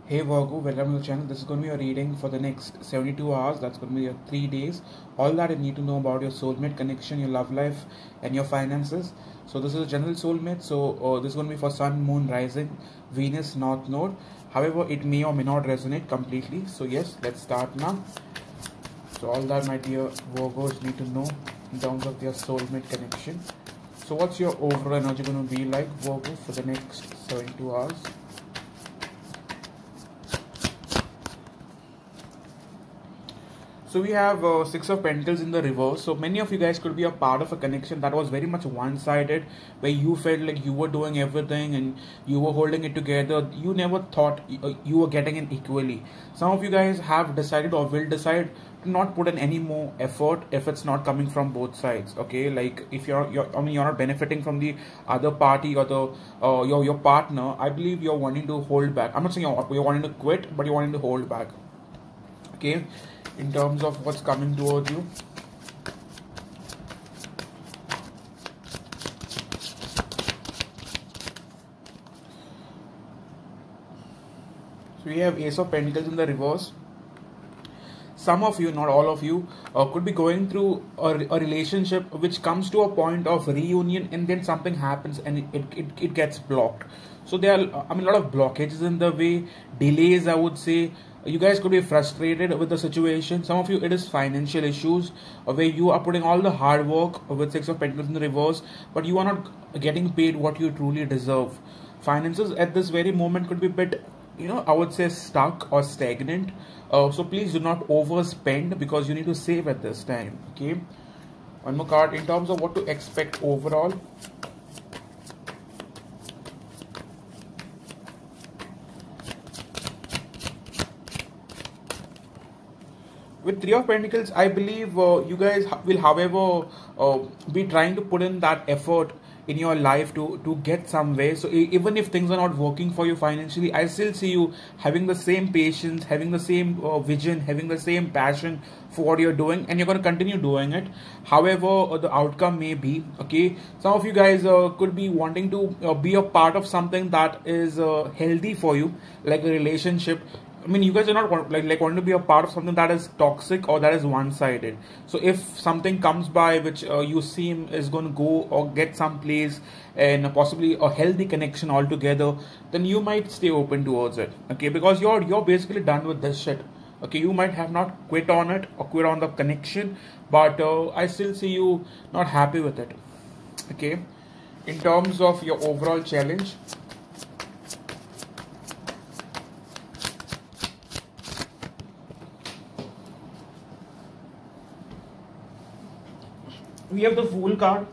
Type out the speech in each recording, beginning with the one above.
Hey Virgo, welcome to the channel. This is going to be a reading for the next 72 hours. That's going to be your 3 days. All that you need to know about your soulmate connection, your love life, and your finances. So this is a general soulmate. So this is going to be for Sun, Moon, Rising, Venus, North Node. However, it may or may not resonate completely. So yes, let's start now. So all that my dear Virgos need to know in terms of their soulmate connection. So what's your overall energy going to be like, Virgo, for the next 72 hours? So we have Six of Pentacles in the reverse. So many of you guys could be a part of a connection that was very much one-sided, where you felt like you were doing everything and you were holding it together. You never thought you were getting it equally. Some of you guys have decided or will decide to not put in any more effort if it's not coming from both sides. Okay, like if you're not benefiting from the other party or the your partner. I believe you're wanting to hold back. I'm not saying you're wanting to quit, but you're wanting to hold back. Okay, in terms of what's coming towards you. So we have Ace of Pentacles in the reverse. Some of you, not all of you, could be going through a relationship which comes to a point of reunion, and then something happens and it gets blocked. So there are, a lot of blockages in the way, delays, I would say. You guys could be frustrated with the situation. Some of you, it is financial issues where you are putting all the hard work with Six of Pentacles in the reverse, but you are not getting paid what you truly deserve. Finances at this very moment could be a bit, I would say stuck or stagnant. So please do not overspend because you need to save at this time. Okay. One more card in terms of what to expect overall. With Three of Pentacles, I believe you guys will, however, be trying to put in that effort in your life to get somewhere. So even if things are not working for you financially, I still see you having the same patience, having the same vision, having the same passion for what you're doing, and you're going to continue doing it. However, the outcome may be, okay, some of you guys could be wanting to be a part of something that is healthy for you, like a relationship. You guys are not wanting to be a part of something that is toxic or that is one-sided. So if something comes by which you seem is going to go or get some place and possibly a healthy connection altogether, then you might stay open towards it. Okay, because you're basically done with this shit. Okay, you might have not quit on it or quit on the connection, but I still see you not happy with it. Okay, in terms of your overall challenge. We have the Fool card.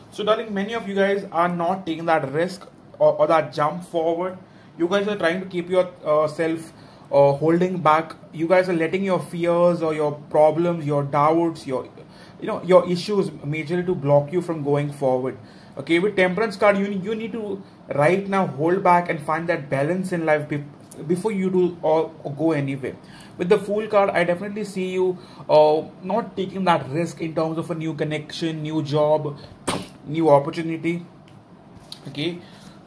So darling, many of you guys are not taking that risk or that jump forward. You guys are trying to keep yourself holding back. You guys are letting your fears or your problems, your doubts, your issues majorly to block you from going forward. Okay, with Temperance card, you need to right now hold back and find that balance in life before you do or go anywhere. With the Fool card, I definitely see you not taking that risk in terms of a new connection, new job, new opportunity. Okay,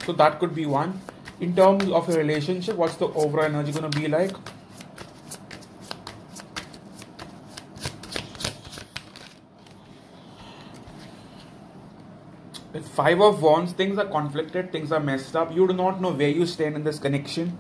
so that could be one. In terms of your relationship, what's the overall energy going to be like? With Five of Wands, things are conflicted, things are messed up. You do not know where you stand in this connection.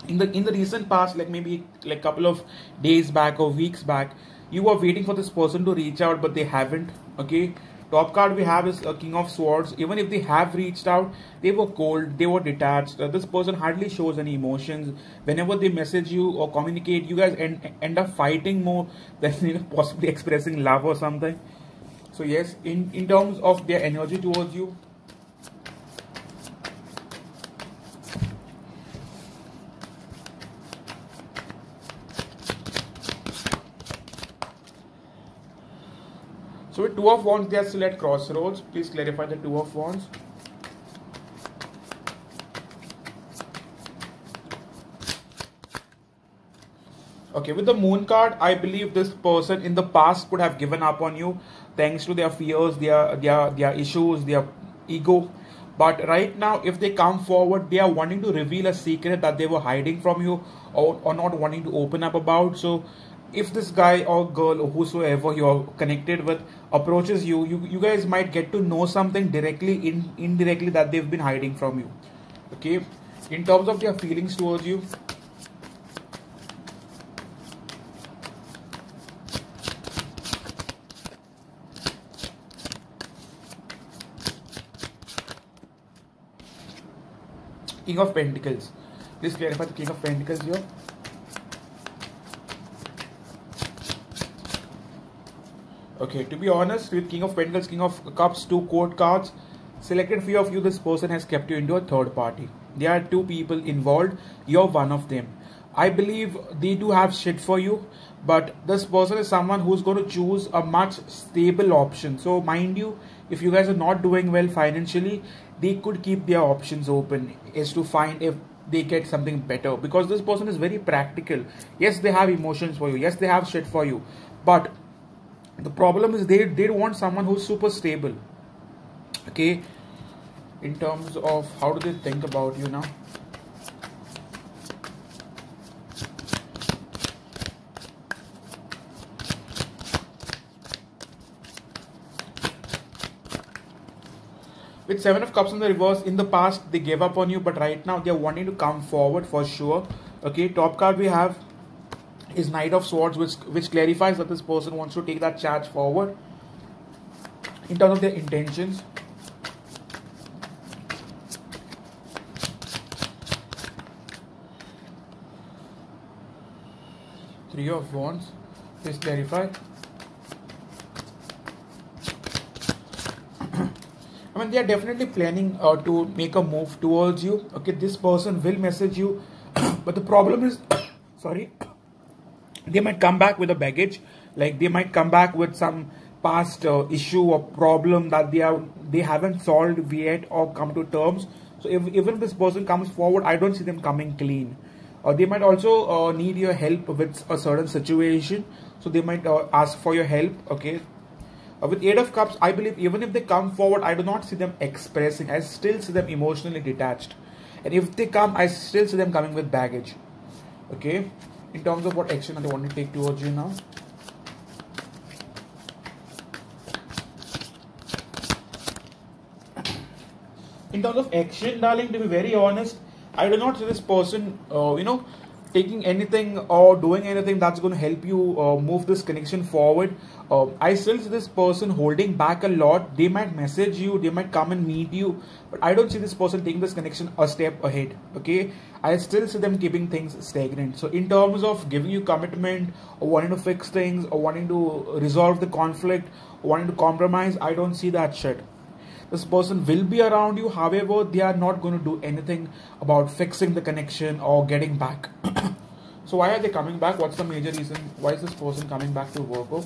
In the recent past, like maybe like couple of days back or weeks back, you were waiting for this person to reach out, but they haven't. Okay, top card we have is a King of Swords. Even if they have reached out, they were cold, they were detached. This person hardly shows any emotions. Whenever they message you or communicate, you guys end up fighting more than possibly expressing love or something. So yes, in terms of their energy towards you. So with Two of Wands, they are still at crossroads. Please clarify the Two of Wands. Okay, with the Moon card, I believe this person in the past could have given up on you thanks to their fears, their issues, their ego. But right now, if they come forward, they are wanting to reveal a secret that they were hiding from you, or not wanting to open up about. So if this guy or girl or whosoever you're connected with approaches you, you guys might get to know something directly, indirectly, that they've been hiding from you. Okay, in terms of their feelings towards you, King of Pentacles. Please clarify the King of Pentacles here. Okay, to be honest, with King of Pentacles, King of Cups, 2 court cards, selected few of you, this person has kept you into a third party. There are 2 people involved. You're one of them. I believe they do have shit for you, but this person is someone who's going to choose a much stable option. So mind you, if you guys are not doing well financially, they could keep their options open as to find if they get something better, because this person is very practical. Yes, they have emotions for you. Yes, they have shit for you, but the problem is they want someone who's super stable. Okay, in terms of how do they think about you now? With 7 of Cups in the reverse, in the past they gave up on you, but right now they're wanting to come forward for sure. Okay, top card we have is Knight of Swords, which clarifies that this person wants to take that charge forward in terms of their intentions. Three of Wands, please clarify. I mean, they are definitely planning to make a move towards you. Okay, this person will message you, but the problem is, sorry, they might come back with a baggage. Like they might come back with some past issue or problem that they haven't solved yet or come to terms. So even this person comes forward, I don't see them coming clean. They might also need your help with a certain situation. So they might ask for your help. Okay. With 8 of Cups, I believe even if they come forward, I do not see them expressing. I still see them emotionally detached. And if they come, I still see them coming with baggage. Okay. In terms of what action they want to take towards you now. In terms of action, darling, to be very honest, I do not see this person, taking anything or doing anything that's going to help you move this connection forward. I still see this person holding back a lot. They might message you, they might come and meet you, but I don't see this person taking this connection a step ahead. Okay, I still see them keeping things stagnant. So in terms of giving you commitment or wanting to fix things or wanting to resolve the conflict or wanting to compromise, I don't see that shit. This person will be around you, however, they are not going to do anything about fixing the connection or getting back. So why are they coming back? What's the major reason? Why is this person coming back to Virgo?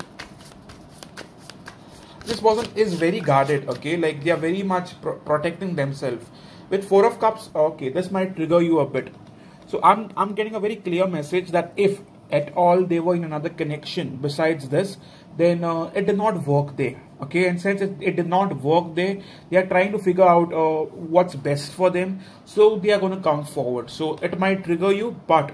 This person is very guarded, okay? Like they are very much protecting themselves. With 4 of Cups, okay, this might trigger you a bit. So I'm getting a very clear message that if at all they were in another connection besides this, then it did not work there. Okay, and since it did not work there, they are trying to figure out what's best for them. So they are going to come forward. So it might trigger you, but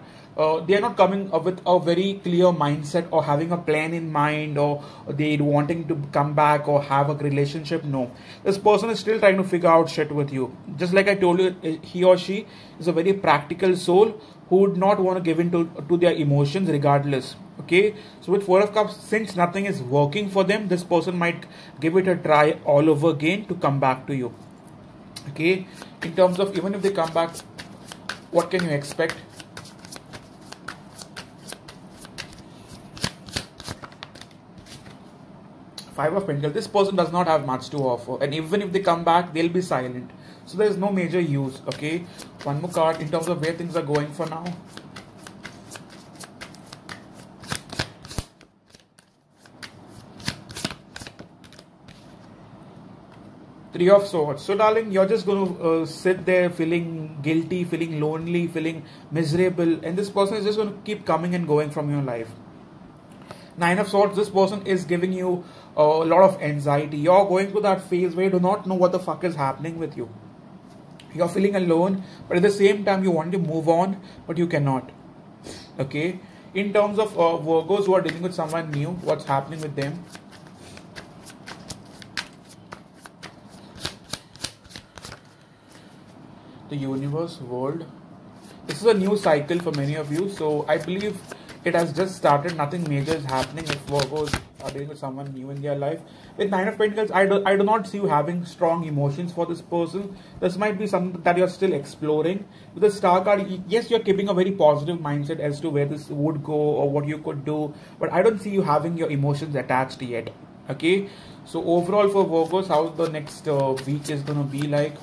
they are not coming up with a very clear mindset or having a plan in mind, or they wanting to come back or have a relationship. No, this person is still trying to figure out shit with you. Just like I told you, he or she is a very practical soul who would not want to give in to their emotions regardless. Okay, so with 4 of Cups, since nothing is working for them, this person might give it a try all over again to come back to you. Okay, in terms of even if they come back, what can you expect? Five of Pentacles, this person does not have much to offer, and even if they come back, they'll be silent. So there is no major use. Okay, one more card in terms of where things are going for now. Three of Swords. So darling, you're just going to sit there feeling guilty, feeling lonely, feeling miserable, and this person is just going to keep coming and going from your life. 9 of Swords, this person is giving you a lot of anxiety. You're going through that phase where you do not know what the fuck is happening with you. You're feeling alone, but at the same time you want to move on, but you cannot. Okay, in terms of Virgos who are dealing with someone new, what's happening with them? The universe, world. This is a new cycle for many of you, so I believe it has just started. Nothing major is happening if Virgos are dealing with someone new in their life. With Nine of Pentacles, I do not see you having strong emotions for this person. This might be something that you're still exploring. With the Star card, yes, you're keeping a very positive mindset as to where this would go or what you could do, but I don't see you having your emotions attached yet. Okay, so overall for Virgos, how the next week is going to be like.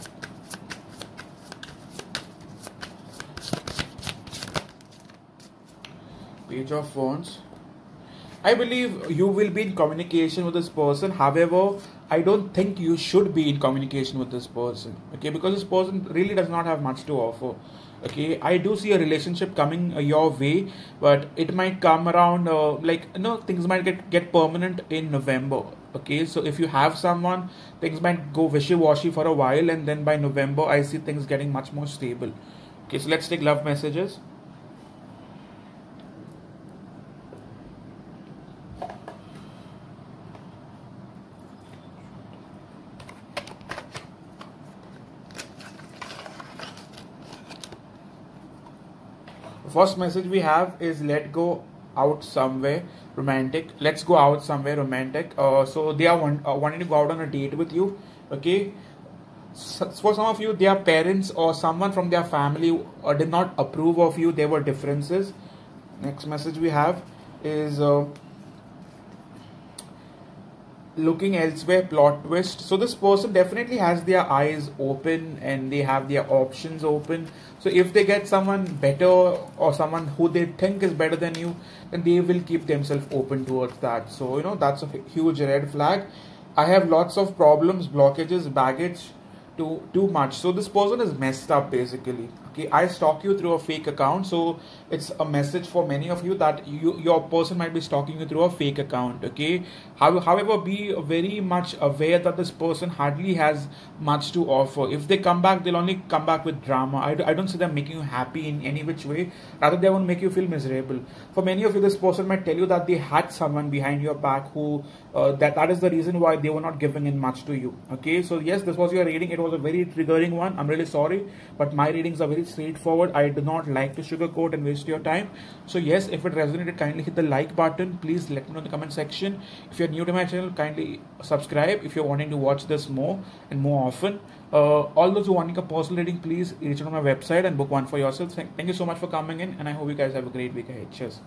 Page of Wands. I believe you will be in communication with this person. However, I don't think you should be in communication with this person. Okay, because this person really does not have much to offer. Okay, I do see a relationship coming your way, but it might come around things might get permanent in November. Okay, so if you have someone, things might go wishy-washy for a while, and then by November I see things getting much more stable. Okay, so let's take love messages. First message we have is let go out somewhere romantic. Let's go out somewhere romantic. So they are wanting to go out on a date with you. Okay. So for some of you, their parents or someone from their family did not approve of you. There were differences. Next message we have is looking elsewhere, plot twist. So this person definitely has their eyes open and they have their options open. So if they get someone better or someone who they think is better than you, then they will keep themselves open towards that. So that's a huge red flag. I have lots of problems, blockages, baggage, too much. So this person is messed up basically. Okay, I stalk you through a fake account, so it's a message for many of you that your person might be stalking you through a fake account. Okay, however, be very much aware that this person hardly has much to offer. If they come back, they'll only come back with drama. I don't see them making you happy in any which way. Rather, they won't make you feel miserable. For many of you, this person might tell you that they had someone behind your back who that is the reason why they were not giving in much to you. Okay, so yes, this was your reading. It was a very triggering one. I'm really sorry, but my readings are very straightforward. I do not like to sugarcoat and waste your time. So yes, if it resonated, kindly hit the like button. Please let me know in the comment section. If you're new to my channel, kindly subscribe if you're wanting to watch this more and more often. All those who wanting a personal reading, please reach out on my website and book one for yourself. Thank you so much for coming in, and I hope you guys have a great week ahead. Cheers.